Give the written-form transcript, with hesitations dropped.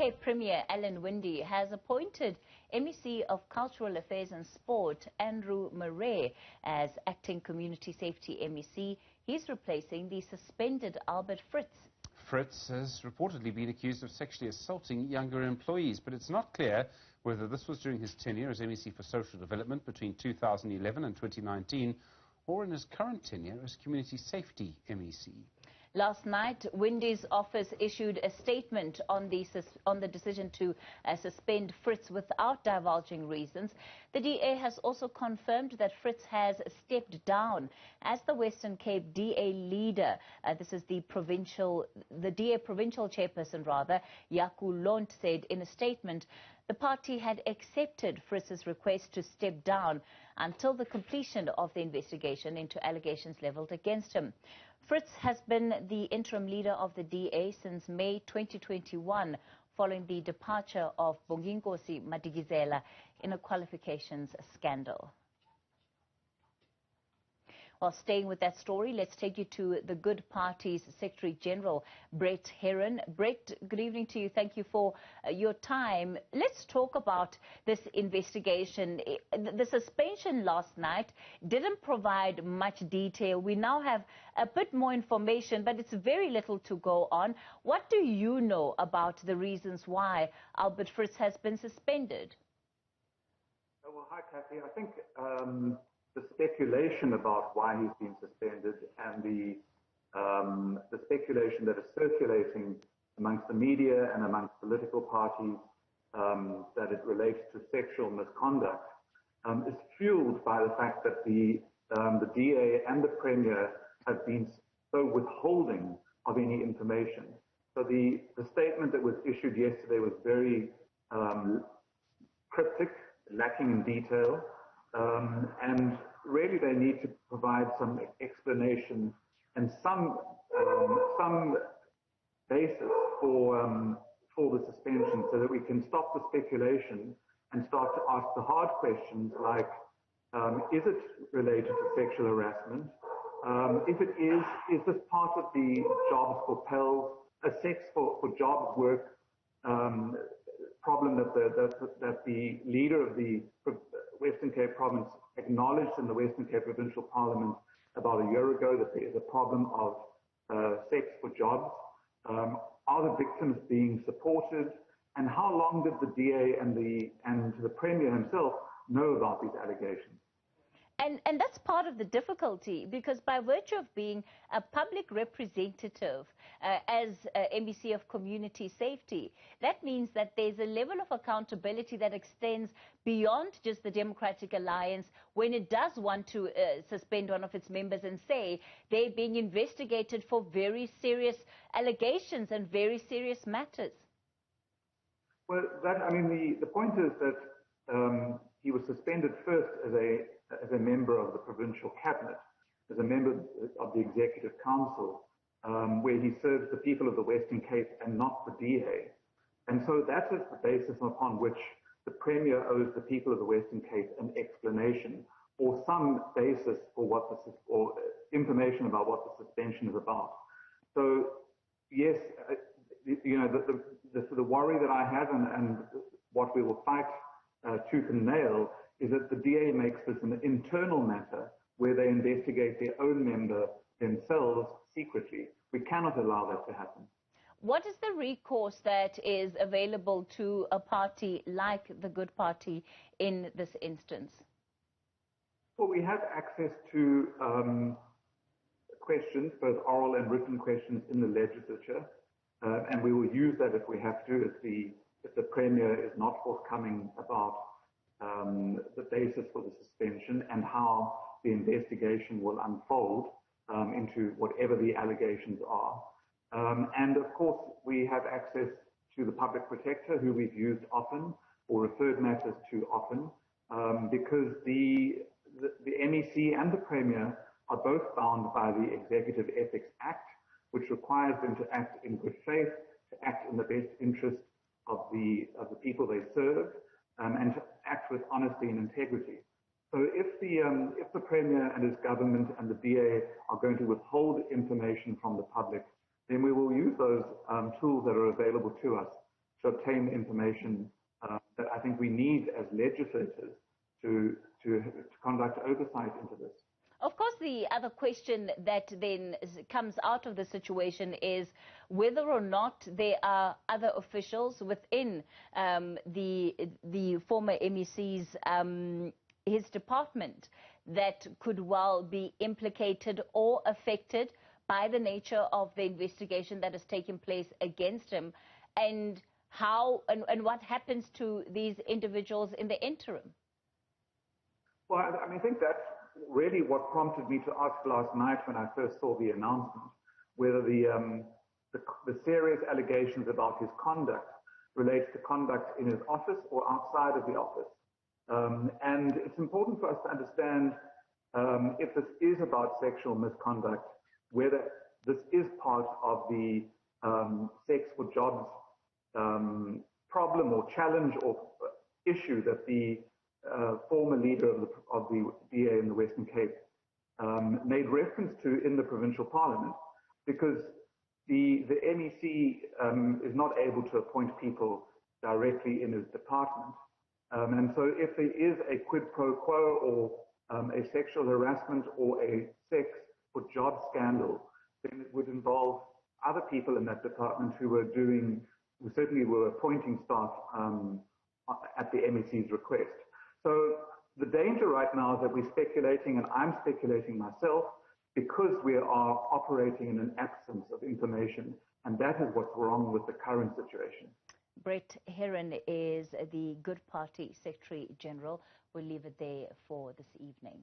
Cape Premier Alan Winde has appointed MEC of Cultural Affairs and Sport Anroux Marais as acting Community Safety MEC. He's replacing the suspended Albert Fritz. Fritz has reportedly been accused of sexually assaulting younger employees, but it's not clear whether this was during his tenure as MEC for Social Development between 2011 and 2019 or in his current tenure as Community Safety MEC. Last night, Winde's office issued a statement on the decision to suspend Fritz without divulging reasons. The DA has also confirmed that Fritz has stepped down as the Western Cape DA leader. This is the DA provincial chairperson, Yaku Lont, said in a statement the party had accepted Fritz's request to step down until the completion of the investigation into allegations levelled against him. Fritz has been the interim leader of the DA since May 2021, following the departure of Bonginkosi Madigizela in a qualifications scandal. Well, staying with that story, let's take you to the Good Party's Secretary General, Brett Heron. Brett, good evening to you. Thank you for your time. Let's talk about this investigation. The suspension last night didn't provide much detail. We now have a bit more information, but it's very little to go on. What do you know about the reasons why Albert Fritz has been suspended? Well, hi, Kathy. I think the speculation about why he's been suspended and the speculation that is circulating amongst the media and amongst political parties that it relates to sexual misconduct is fueled by the fact that the DA and the Premier have been so withholding of any information. So the statement that was issued yesterday was very cryptic, lacking in detail. And really they need to provide some explanation and some basis for the suspension so that we can stop the speculation and start to ask the hard questions like, is it related to sexual harassment? If it is this part of the jobs for PELs, a sex for jobs work problem that the leader of the Western Cape Province acknowledged in the Western Cape Provincial Parliament about a year ago, that there is a problem of sex for jobs. Are the victims being supported? And how long did the DA and the Premier himself know about these allegations? And that's part of the difficulty, because by virtue of being a public representative as MEC of Community Safety, that means that there's a level of accountability that extends beyond just the Democratic Alliance when it does want to suspend one of its members and say they're being investigated for very serious allegations and very serious matters. Well, the point is that he was suspended first as a member of the provincial cabinet, as a member of the executive council, where he serves the people of the Western Cape and not the DA. And so that is the basis upon which the Premier owes the people of the Western Cape an explanation or some basis for or information about what the suspension is about. So yes, the worry that I have and what we will fight tooth and nail is that the DA makes this an internal matter where they investigate their own member themselves secretly. We cannot allow that to happen. What is the recourse that is available to a party like the Good Party in this instance? Well, we have access to questions, both oral and written questions in the legislature, and we will use that if we have to, if the Premier is not forthcoming about the basis for the suspension and how the investigation will unfold into whatever the allegations are. And of course, we have access to the public protector, who we've used often or referred matters to often, because the MEC and the Premier are both bound by the Executive Ethics Act, which requires them to act in good faith, to act in the best interest of the people they serve, and to act with honesty and integrity. So if the Premier and his government and the DA are going to withhold information from the public, then we will use those tools that are available to us to obtain information that I think we need as legislators to conduct oversight into this. Of course, the other question that then comes out of the situation is whether or not there are other officials within the former MEC's his department that could well be implicated or affected by the nature of the investigation that has taken place against him, and how and what happens to these individuals in the interim. Well, I think that's really what prompted me to ask last night when I first saw the announcement, whether the serious allegations about his conduct relates to conduct in his office or outside of the office. And it's important for us to understand if this is about sexual misconduct, whether this is part of the sex for jobs problem or challenge or issue that the former leader of the DA in the Western Cape made reference to in the provincial parliament, because the MEC is not able to appoint people directly in his department. And so if there is a quid pro quo or a sexual harassment or a sex for job scandal, then it would involve other people in that department who certainly were appointing staff at the MEC's request. So the danger right now is that we're speculating, and I'm speculating myself, because we are operating in an absence of information, and that is what's wrong with the current situation. Brett Heron is the Good Party Secretary General. We'll leave it there for this evening.